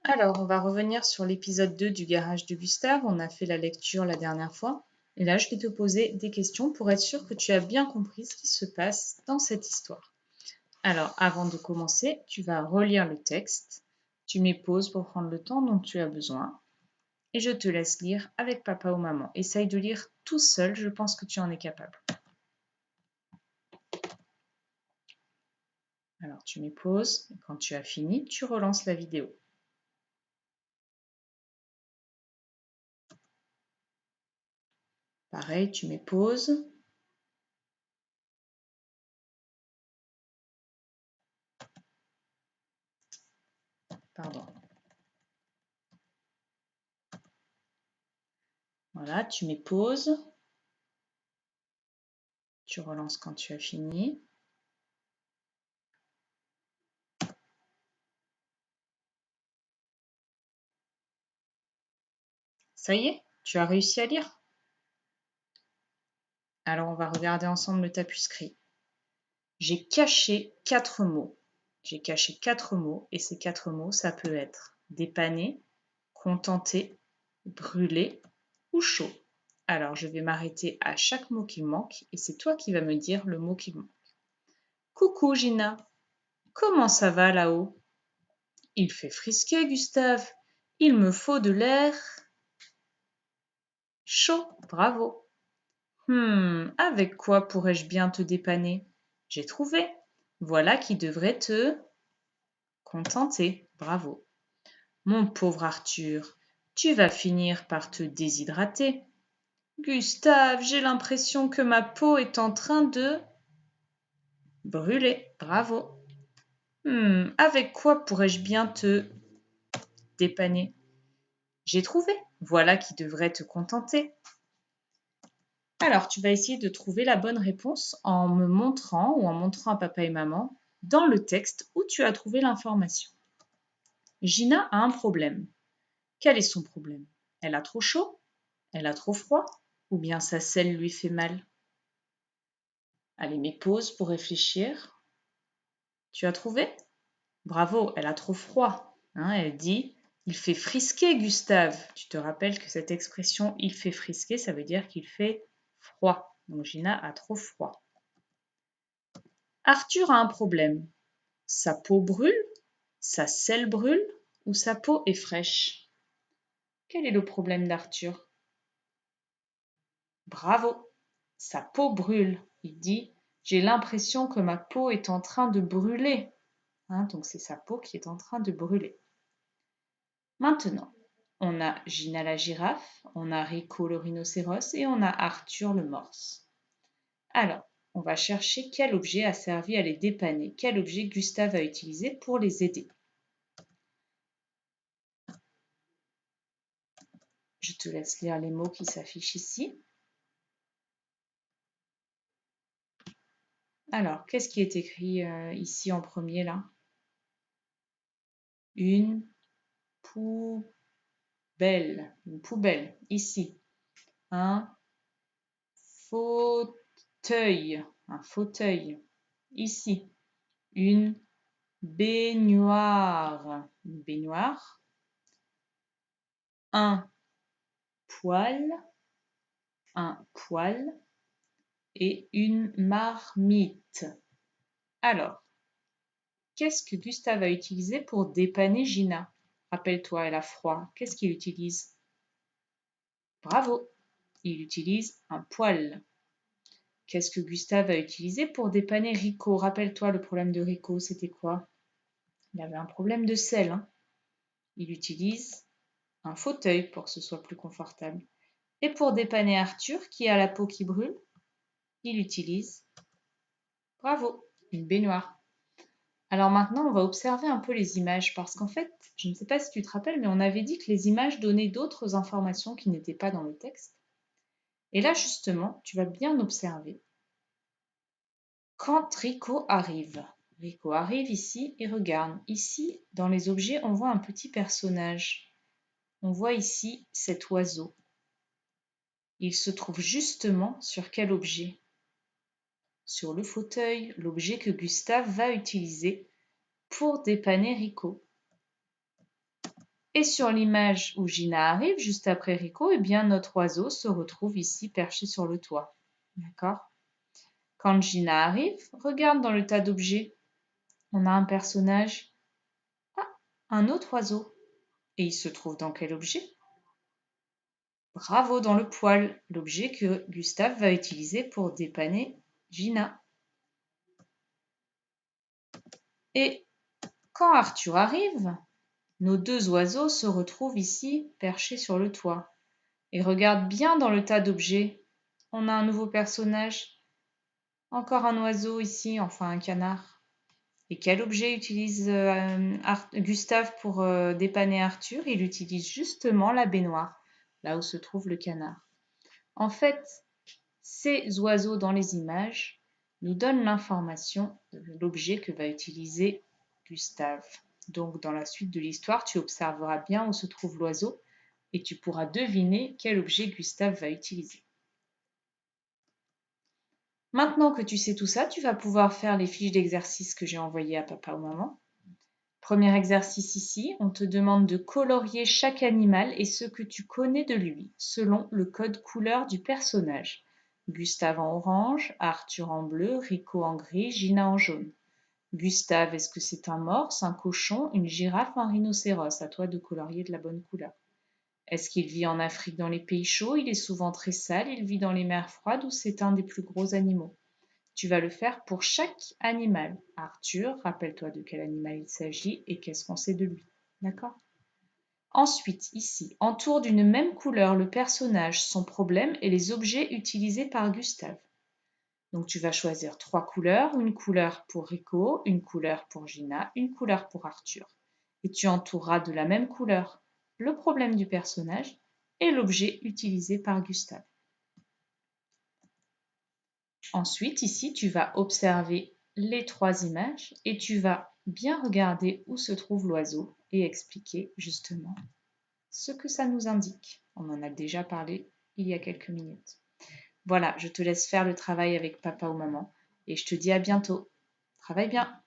Alors, on va revenir sur l'épisode 2 du garage de Gustave. On a fait la lecture la dernière fois. Et là, je vais te poser des questions pour être sûr que tu as bien compris ce qui se passe dans cette histoire. Alors, avant de commencer, tu vas relire le texte. Tu mets pause pour prendre le temps dont tu as besoin. Et je te laisse lire avec papa ou maman. Essaye de lire tout seul, je pense que tu en es capable. Alors, tu mets pause. Et quand tu as fini, tu relances la vidéo. Pareil, tu mets pause. Pardon. Voilà, tu mets pause. Tu relances quand tu as fini. Ça y est, tu as réussi à lire? Alors, on va regarder ensemble le tapuscrit. J'ai caché 4 mots. J'ai caché 4 mots et ces 4 mots, ça peut être dépanner, contenter, brûler ou chaud. Alors, je vais m'arrêter à chaque mot qui manque et c'est toi qui vas me dire le mot qui manque. Coucou Gina, comment ça va là-haut? Il fait frisquet, Gustave. Il me faut de l'air chaud, bravo. Avec quoi pourrais-je bien te dépanner? J'ai trouvé. Voilà qui devrait te contenter. Bravo. Mon pauvre Arthur, tu vas finir par te déshydrater. Gustave, j'ai l'impression que ma peau est en train de brûler. Bravo. Avec quoi pourrais-je bien te dépanner? J'ai trouvé. Voilà qui devrait te contenter. Alors, tu vas essayer de trouver la bonne réponse en me montrant ou en montrant à papa et maman dans le texte où tu as trouvé l'information. Gina a un problème. Quel est son problème? Elle a trop chaud? Elle a trop froid? Ou bien sa selle lui fait mal? Allez, mets pause pour réfléchir. Tu as trouvé? Bravo, elle a trop froid. Elle dit il fait frisquer, Gustave. Tu te rappelles que cette expression il fait frisquer, ça veut dire qu'il fait froid. Donc Gina a trop froid. Arthur a un problème. Sa peau brûle? Sa selle brûle? Ou sa peau est fraîche? Quel est le problème d'Arthur? Bravo! Sa peau brûle. Il dit j'ai l'impression que ma peau est en train de brûler. Donc c'est sa peau qui est en train de brûler. Maintenant, on a Gina la girafe, on a Rico le rhinocéros et on a Arthur le morse. Alors, on va chercher quel objet a servi à les dépanner, quel objet Gustave a utilisé pour les aider. Je te laisse lire les mots qui s'affichent ici. Alors, qu'est-ce qui est écrit ici en premier là? Une poubelle. Une poubelle, ici. Un fauteuil. Un fauteuil, ici. Une baignoire. Une baignoire. Un poêle. Un poêle. Et une marmite. Alors, qu'est-ce que Gustave a utilisé pour dépanner Gina? Rappelle-toi, elle a froid. Qu'est-ce qu'il utilise? Bravo! Il utilise un poêle. Qu'est-ce que Gustave a utilisé pour dépanner Rico? Rappelle-toi, le problème de Rico, c'était quoi? Il avait un problème de selle. Il utilise un fauteuil pour que ce soit plus confortable. Et pour dépanner Arthur, qui a la peau qui brûle, il utilise, bravo, une baignoire. Alors maintenant, on va observer un peu les images parce qu'en fait, je ne sais pas si tu te rappelles, mais on avait dit que les images donnaient d'autres informations qui n'étaient pas dans le texte. Et là, justement, tu vas bien observer. Quand Rico arrive ici et regarde. Ici, dans les objets, on voit un petit personnage. On voit ici cet oiseau. Il se trouve justement sur quel objet? Sur le fauteuil, l'objet que Gustave va utiliser pour dépanner Rico. Et sur l'image où Gina arrive, juste après Rico, eh bien notre oiseau se retrouve ici perché sur le toit. D'accord? Quand Gina arrive, regarde dans le tas d'objets. On a un personnage. Ah, un autre oiseau. Et il se trouve dans quel objet? Bravo, dans le poêle, l'objet que Gustave va utiliser pour dépanner Gina. Et quand Arthur arrive, nos deux oiseaux se retrouvent ici perchés sur le toit. Et regarde bien dans le tas d'objets. On a un nouveau personnage. Encore un oiseau ici, enfin un canard. Et quel objet utilise Gustave pour dépanner Arthur? Il utilise justement la baignoire, là où se trouve le canard. En fait, ces oiseaux dans les images nous donnent l'information de l'objet que va utiliser Gustave. Donc dans la suite de l'histoire, tu observeras bien où se trouve l'oiseau et tu pourras deviner quel objet Gustave va utiliser. Maintenant que tu sais tout ça, tu vas pouvoir faire les fiches d'exercice que j'ai envoyées à papa ou maman. Premier exercice ici, on te demande de colorier chaque animal et ce que tu connais de lui, selon le code couleur du personnage. Gustave en orange, Arthur en bleu, Rico en gris, Gina en jaune. Gustave, est-ce que c'est un morse, un cochon, une girafe, un rhinocéros? À toi de colorier de la bonne couleur. Est-ce qu'il vit en Afrique dans les pays chauds? Il est souvent très sale. Il vit dans les mers froides ou c'est un des plus gros animaux? Tu vas le faire pour chaque animal. Arthur, rappelle-toi de quel animal il s'agit et qu'est-ce qu'on sait de lui. D'accord? Ensuite, ici, entoure d'une même couleur le personnage, son problème et les objets utilisés par Gustave. Donc tu vas choisir 3 couleurs, une couleur pour Rico, une couleur pour Gina, une couleur pour Arthur. Et tu entoureras de la même couleur le problème du personnage et l'objet utilisé par Gustave. Ensuite, ici, tu vas observer les 3 images et tu vas bien regarder où se trouve l'oiseau et expliquer justement ce que ça nous indique. On en a déjà parlé il y a quelques minutes. Voilà, je te laisse faire le travail avec papa ou maman et je te dis à bientôt. Travaille bien!